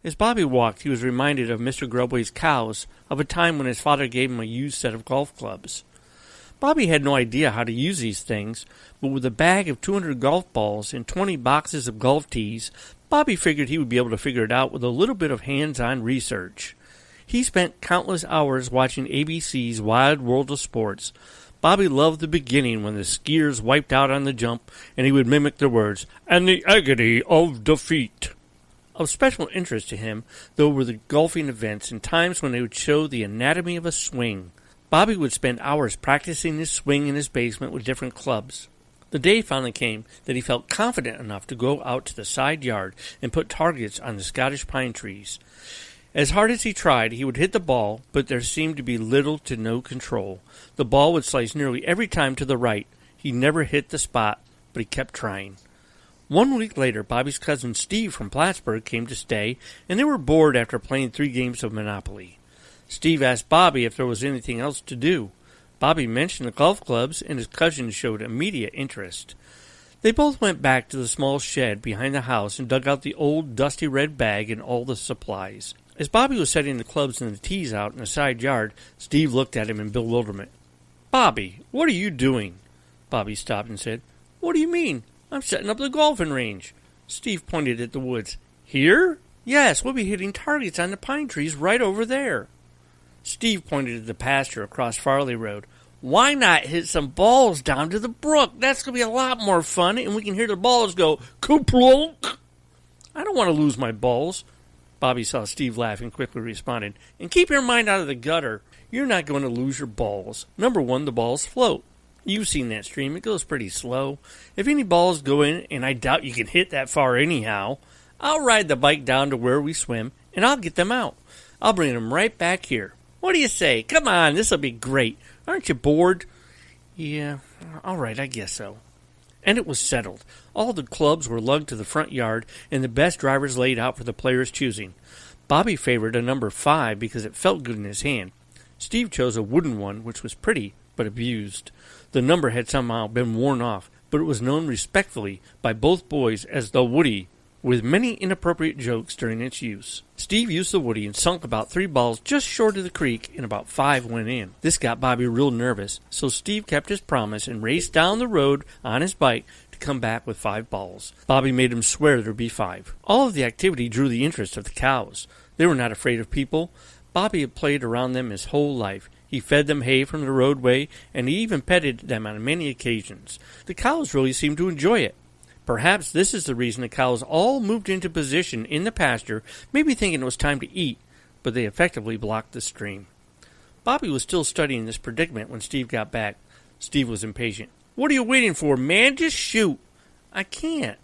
As Bobby walked, he was reminded of Mr. Grubway's cows, of a time when his father gave him a used set of golf clubs. Bobby had no idea how to use these things, but with a bag of 200 golf balls and 20 boxes of golf tees, Bobby figured he would be able to figure it out with a little bit of hands-on research. He spent countless hours watching ABC's Wide World of Sports. Bobby loved the beginning when the skiers wiped out on the jump, and he would mimic the words, "and the agony of defeat." Of special interest to him, though, were the golfing events and times when they would show the anatomy of a swing. Bobby would spend hours practicing his swing in his basement with different clubs. The day finally came that he felt confident enough to go out to the side yard and put targets on the Scottish pine trees. As hard as he tried, he would hit the ball, but there seemed to be little to no control. The ball would slice nearly every time to the right. He never hit the spot, but he kept trying. 1 week later, Bobby's cousin Steve from Plattsburgh came to stay, and they were bored after playing 3 games of Monopoly. Steve asked Bobby if there was anything else to do. Bobby mentioned the golf clubs, and his cousin showed immediate interest. They both went back to the small shed behind the house and dug out the old, dusty red bag and all the supplies. As Bobby was setting the clubs and the tees out in the side yard, Steve looked at him in bewilderment. "Bobby, what are you doing?" Bobby stopped and said, "What do you mean? I'm setting up the golfing range." Steve pointed at the woods. "Here?" "Yes, we'll be hitting targets on the pine trees right over there." Steve pointed at the pasture across Farley Road. "Why not hit some balls down to the brook? That's going to be a lot more fun, and we can hear the balls go, Kuplunk." "I don't want to lose my balls." Bobby saw Steve laugh and quickly responded, "And keep your mind out of the gutter. You're not going to lose your balls. Number one, the balls float. You've seen that stream. It goes pretty slow. If any balls go in, and I doubt you can hit that far anyhow, I'll ride the bike down to where we swim, and I'll get them out. I'll bring them right back here. What do you say? Come on, this'll be great. Aren't you bored?" "Yeah, all right, I guess so." And it was settled. All the clubs were lugged to the front yard, and the best drivers laid out for the players' choosing. Bobby favored a number 5 because it felt good in his hand. Steve chose a wooden one, which was pretty, but abused. The number had somehow been worn off, but it was known respectfully by both boys as the Woody, with many inappropriate jokes during its use. Steve used the Woody and sunk about 3 balls just short of the creek, and about 5 went in. This got Bobby real nervous, so Steve kept his promise and raced down the road on his bike to come back with 5 balls. Bobby made him swear there'd be 5. All of the activity drew the interest of the cows. They were not afraid of people. Bobby had played around them his whole life. He fed them hay from the roadway, and he even petted them on many occasions. The cows really seemed to enjoy it. Perhaps this is the reason the cows all moved into position in the pasture, maybe thinking it was time to eat, but they effectively blocked the stream. Bobby was still studying this predicament when Steve got back. Steve was impatient. "What are you waiting for, man? Just shoot." "I can't."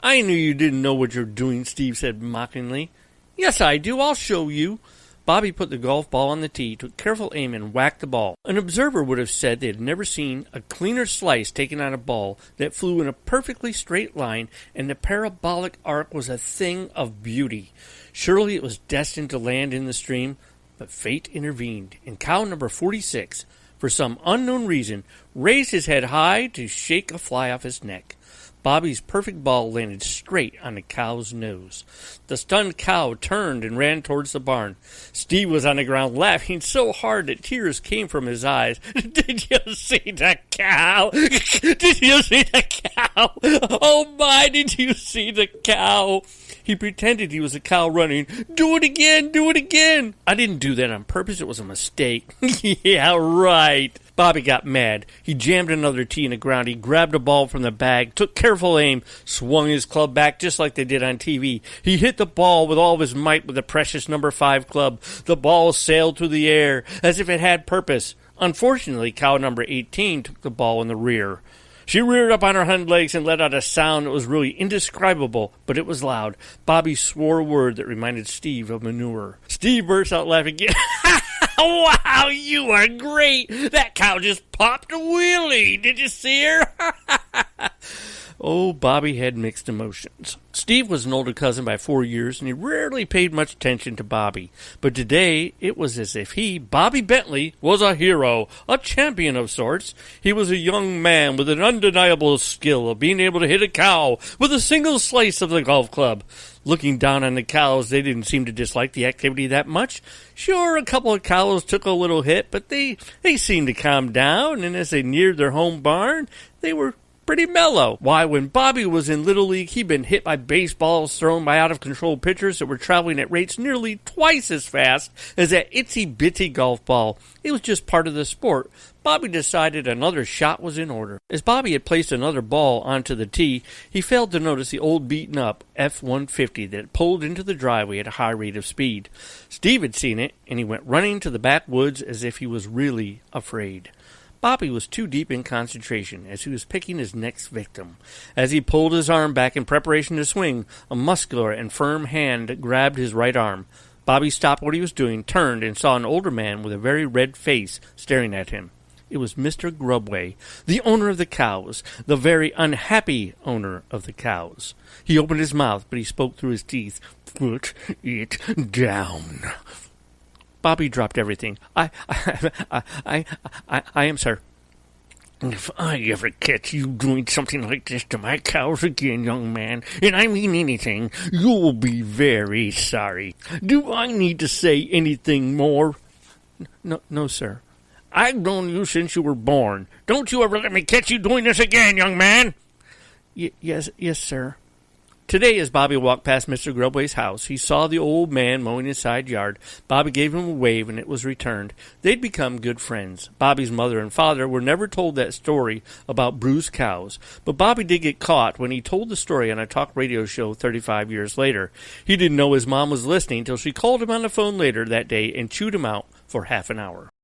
"I knew you didn't know what you're doing," Steve said mockingly. "Yes, I do. I'll show you." Bobby put the golf ball on the tee, took careful aim, and whacked the ball. An observer would have said they had never seen a cleaner slice taken on a ball that flew in a perfectly straight line, and the parabolic arc was a thing of beauty. Surely it was destined to land in the stream, but fate intervened, and cow number 46, for some unknown reason, raised his head high to shake a fly off his neck. Bobby's perfect ball landed straight on the cow's nose. The stunned cow turned and ran towards the barn. Steve was on the ground laughing so hard that tears came from his eyes. "Did you see the cow? Did you see the cow? Oh my, did you see the cow?" He pretended he was a cow running. "Do it again, do it again." "I didn't do that on purpose, it was a mistake." "Yeah, right." Bobby got mad. He jammed another tee in the ground. He grabbed a ball from the bag, took careful aim, swung his club back just like they did on TV. He hit the ball with all of his might with the precious number 5 club. The ball sailed through the air as if it had purpose. Unfortunately, cow number 18 took the ball in the rear. She reared up on her hind legs and let out a sound that was really indescribable, but it was loud. Bobby swore a word that reminded Steve of manure. Steve burst out laughing again. "Wow, you are great! That cow just popped a wheelie! Did you see her?" Oh, Bobby had mixed emotions. Steve was an older cousin by 4 years, and he rarely paid much attention to Bobby. But today, it was as if he, Bobby Bentley, was a hero, a champion of sorts. He was a young man with an undeniable skill of being able to hit a cow with a single slice of the golf club. Looking down on the cows, they didn't seem to dislike the activity that much. Sure, a couple of cows took a little hit, but they seemed to calm down, and as they neared their home barn, they were pretty mellow. Why, when Bobby was in Little League, he'd been hit by baseballs thrown by out-of-control pitchers that were traveling at rates nearly twice as fast as that itsy-bitsy golf ball. It was just part of the sport. Bobby decided another shot was in order. As Bobby had placed another ball onto the tee, he failed to notice the old beaten-up F-150 that pulled into the driveway at a high rate of speed. Steve had seen it, and he went running to the backwoods as if he was really afraid. Bobby was too deep in concentration as he was picking his next victim. As he pulled his arm back in preparation to swing, a muscular and firm hand grabbed his right arm. Bobby stopped what he was doing, turned, and saw an older man with a very red face staring at him. It was Mr. Grubway, the owner of the cows, the very unhappy owner of the cows. He opened his mouth, but he spoke through his teeth. "Put it down." Bobby dropped everything. I am, sir. "If I ever catch you doing something like this to my cows again, young man, and I mean anything, you will be very sorry. Do I need to say anything more?" No, sir. "I've known you since you were born. Don't you ever let me catch you doing this again, young man." Yes, sir." Today, as Bobby walked past Mr. Grubway's house, he saw the old man mowing his side yard. Bobby gave him a wave, and it was returned. They'd become good friends. Bobby's mother and father were never told that story about bruised cows, but Bobby did get caught when he told the story on a talk radio show 35 years later. He didn't know his mom was listening till she called him on the phone later that day and chewed him out for half an hour.